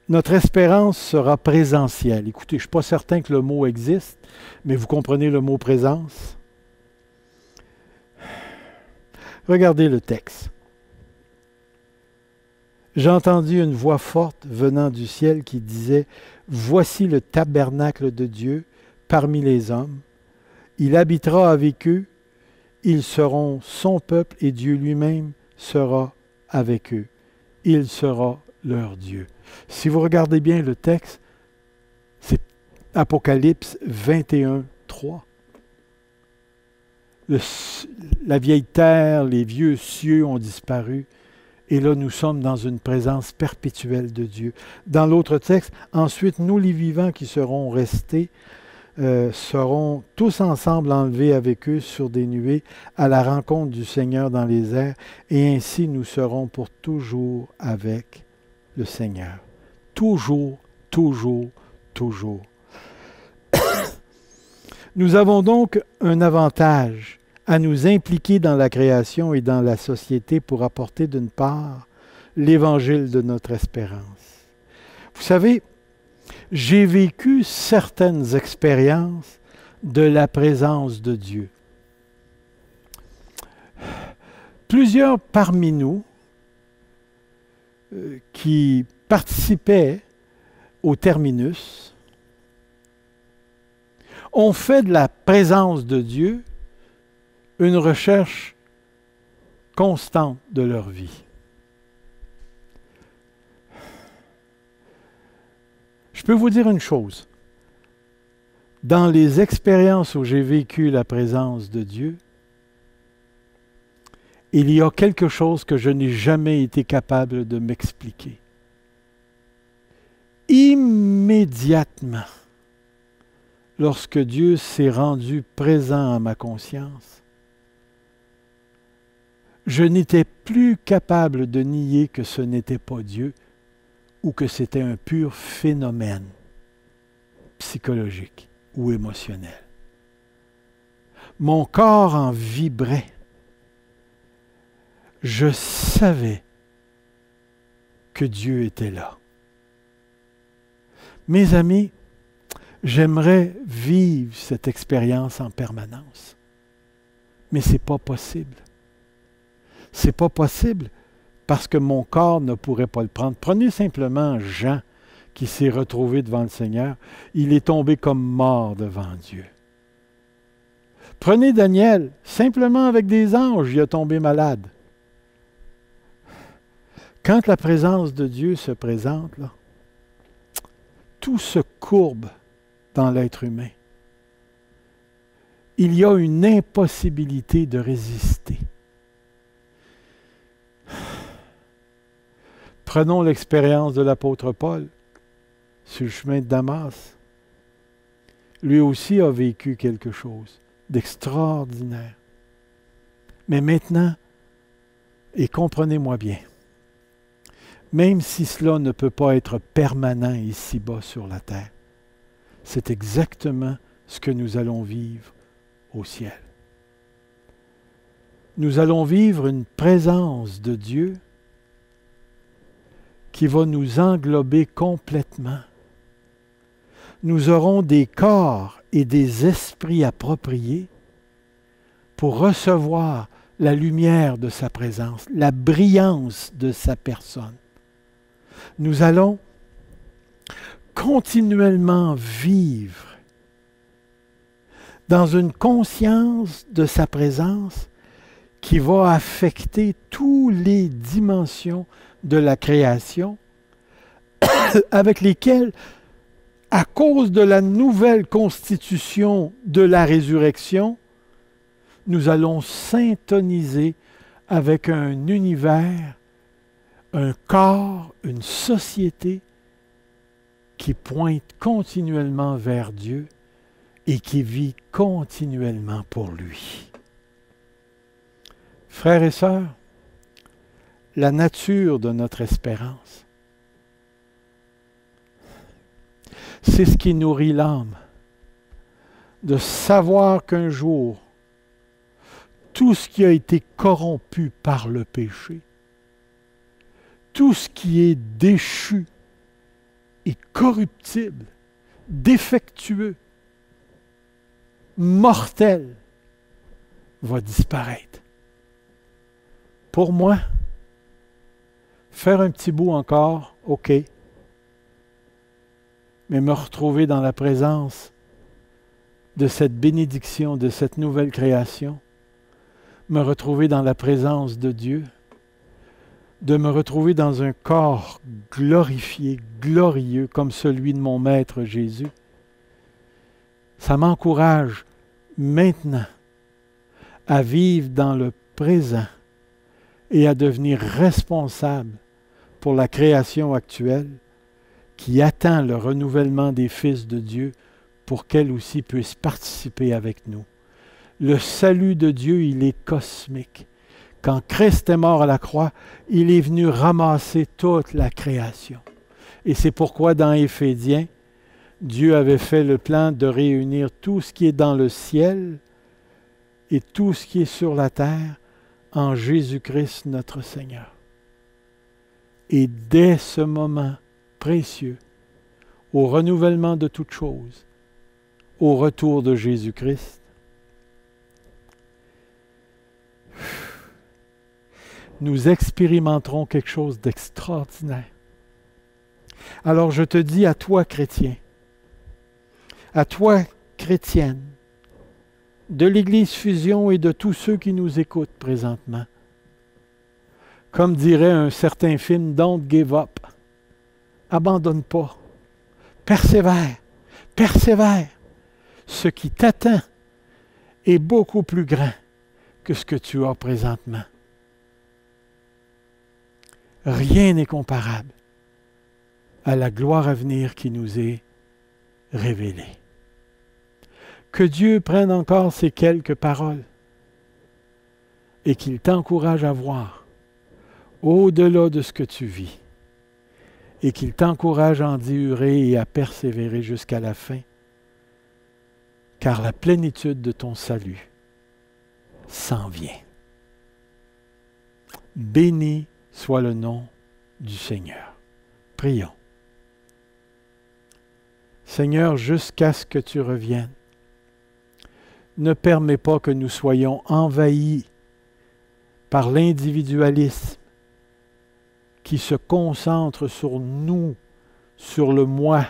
Notre espérance sera présentielle. Écoutez, je ne suis pas certain que le mot existe, mais vous comprenez le mot présence? Regardez le texte. J'ai entendu une voix forte venant du ciel qui disait « Voici le tabernacle de Dieu parmi les hommes. Il habitera avec eux, ils seront son peuple et Dieu lui-même sera avec eux. Il sera leur Dieu. » Si vous regardez bien le texte, c'est Apocalypse 21, 3. La vieille terre, les vieux cieux ont disparu. Et là, nous sommes dans une présence perpétuelle de Dieu. Dans l'autre texte, ensuite, nous les vivants qui seront restés seront tous ensemble enlevés avec eux sur des nuées à la rencontre du Seigneur dans les airs, et ainsi nous serons pour toujours avec le Seigneur. Toujours, toujours, toujours. Nous avons donc un avantage à nous impliquer dans la création et dans la société pour apporter d'une part l'évangile de notre espérance. Vous savez, j'ai vécu certaines expériences de la présence de Dieu. Plusieurs parmi nous qui participaient au terminus ont fait de la présence de Dieu une recherche constante de leur vie. Je peux vous dire une chose. Dans les expériences où j'ai vécu la présence de Dieu, il y a quelque chose que je n'ai jamais été capable de m'expliquer. Immédiatement, lorsque Dieu s'est rendu présent à ma conscience, je n'étais plus capable de nier que ce n'était pas Dieu ou que c'était un pur phénomène psychologique ou émotionnel. Mon corps en vibrait. Je savais que Dieu était là. Mes amis, j'aimerais vivre cette expérience en permanence. Mais ce n'est pas possible. Ce n'est pas possible parce que mon corps ne pourrait pas le prendre. Prenez simplement Jean qui s'est retrouvé devant le Seigneur. Il est tombé comme mort devant Dieu. Prenez Daniel, simplement avec des anges, il a tombé malade. Quand la présence de Dieu se présente, là, tout se courbe dans l'être humain. Il y a une impossibilité de résister. Prenons l'expérience de l'apôtre Paul sur le chemin de Damas. Lui aussi a vécu quelque chose d'extraordinaire. Mais maintenant, et comprenez-moi bien, même si cela ne peut pas être permanent ici-bas sur la terre, c'est exactement ce que nous allons vivre au ciel. Nous allons vivre une présence de Dieu qui va nous englober complètement. Nous aurons des corps et des esprits appropriés pour recevoir la lumière de sa présence, la brillance de sa personne. Nous allons continuellement vivre dans une conscience de sa présence qui va affecter toutes les dimensions de la création avec lesquelles, à cause de la nouvelle constitution de la résurrection, nous allons syntoniser avec un univers, un corps, une société qui pointe continuellement vers Dieu et qui vit continuellement pour lui. Frères et sœurs, la nature de notre espérance, c'est ce qui nourrit l'âme, de savoir qu'un jour, tout ce qui a été corrompu par le péché, tout ce qui est déchu et corruptible, défectueux, mortel, va disparaître. Pour moi, faire un petit bout encore, OK, mais me retrouver dans la présence de cette bénédiction, de cette nouvelle création, me retrouver dans la présence de Dieu, de me retrouver dans un corps glorifié, glorieux, comme celui de mon Maître Jésus, ça m'encourage maintenant à vivre dans le présent et à devenir responsable pour la création actuelle qui attend le renouvellement des fils de Dieu pour qu'elle aussi puisse participer avec nous. Le salut de Dieu, il est cosmique. Quand Christ est mort à la croix, il est venu ramasser toute la création. Et c'est pourquoi dans Éphésiens, Dieu avait fait le plan de réunir tout ce qui est dans le ciel et tout ce qui est sur la terre en Jésus-Christ notre Seigneur. Et dès ce moment précieux, au renouvellement de toutes choses, au retour de Jésus-Christ, nous expérimenterons quelque chose d'extraordinaire. Alors je te dis à toi, chrétien, à toi, chrétienne, de l'Église Fusion et de tous ceux qui nous écoutent présentement, comme dirait un certain film, Don't give up. Abandonne pas. Persévère. Persévère. Ce qui t'attend est beaucoup plus grand que ce que tu as présentement. Rien n'est comparable à la gloire à venir qui nous est révélée. Que Dieu prenne encore ces quelques paroles et qu'il t'encourage à voir au-delà de ce que tu vis et qu'il t'encourage à endurer et à persévérer jusqu'à la fin, car la plénitude de ton salut s'en vient. Béni soit le nom du Seigneur. Prions. Seigneur, jusqu'à ce que tu reviennes, ne permets pas que nous soyons envahis par l'individualisme qui se concentre sur nous, sur le moi,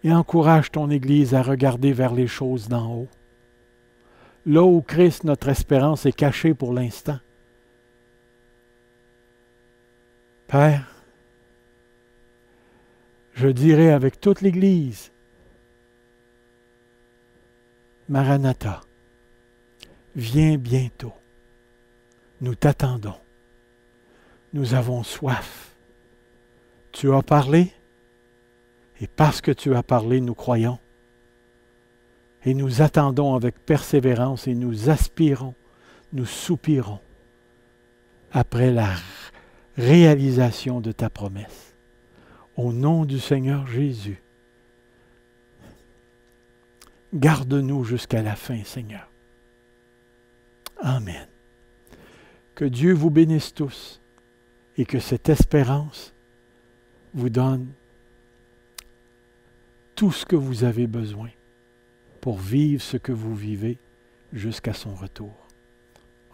et encourage ton Église à regarder vers les choses d'en haut. Là où Christ, notre espérance, est cachée pour l'instant. Père, je dirai avec toute l'Église, Maranatha, viens bientôt. Nous t'attendons. Nous avons soif. Tu as parlé, et parce que tu as parlé, nous croyons. Et nous attendons avec persévérance et nous aspirons, nous soupirons après la réalisation de ta promesse. Au nom du Seigneur Jésus, garde-nous jusqu'à la fin, Seigneur. Amen. Que Dieu vous bénisse tous et que cette espérance vous donne tout ce que vous avez besoin pour vivre ce que vous vivez jusqu'à son retour.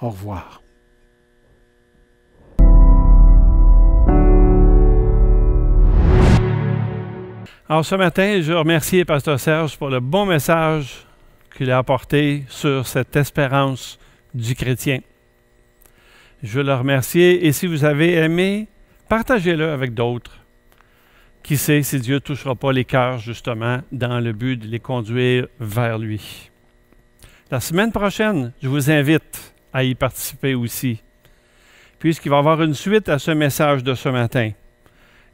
Au revoir. Alors ce matin, je remercie Pasteur Serge pour le bon message qu'il a apporté sur cette espérance du chrétien. Je veux le remercier et si vous avez aimé, partagez-le avec d'autres. Qui sait si Dieu ne touchera pas les cœurs justement dans le but de les conduire vers lui. La semaine prochaine, je vous invite à y participer aussi, puisqu'il va y avoir une suite à ce message de ce matin.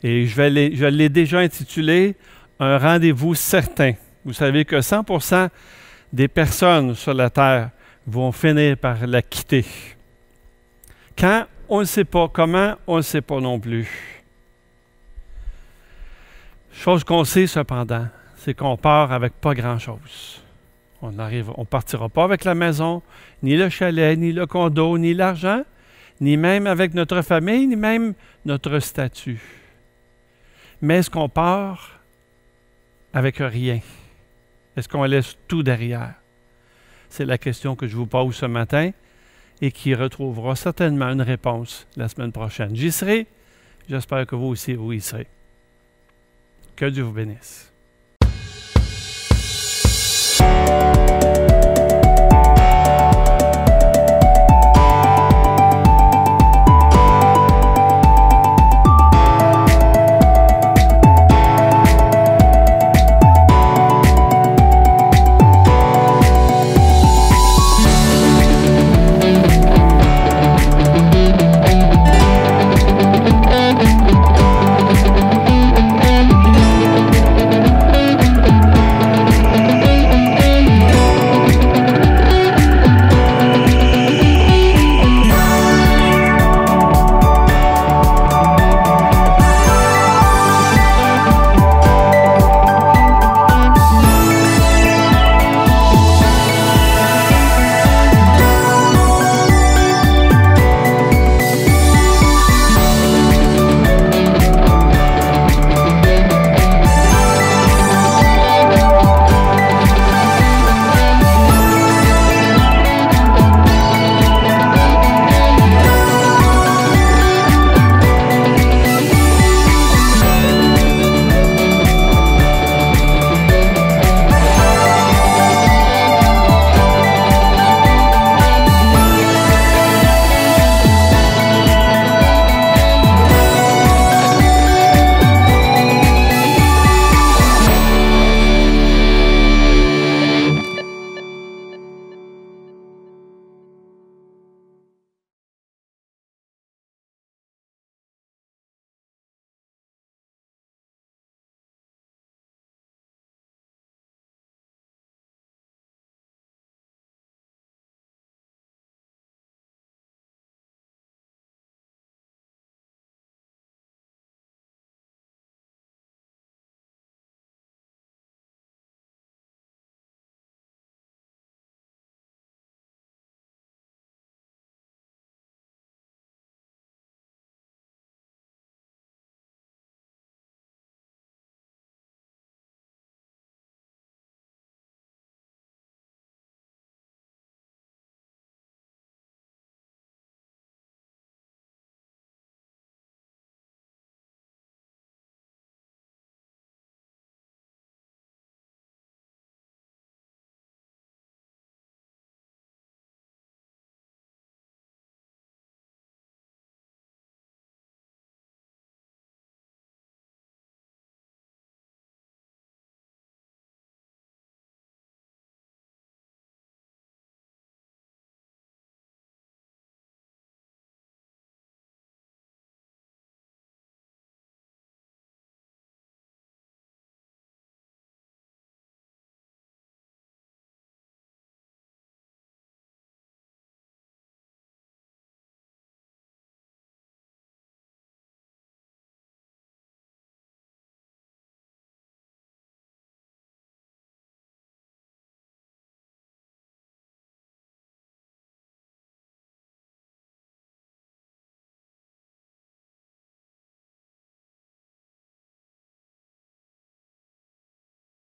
Et je l'ai déjà intitulé « Un rendez-vous certain ». Vous savez que 100% des personnes sur la terre vont finir par la quitter. Quand, on ne sait pas. Comment, on ne sait pas non plus. Chose qu'on sait cependant, c'est qu'on part avec pas grand-chose. On ne partira pas avec la maison, ni le chalet, ni le condo, ni l'argent, ni même avec notre famille, ni même notre statut. Mais est-ce qu'on part avec rien? Est-ce qu'on laisse tout derrière? C'est la question que je vous pose ce matin et qui retrouvera certainement une réponse la semaine prochaine. J'y serai. J'espère que vous aussi, vous y serez. Que Dieu vous bénisse.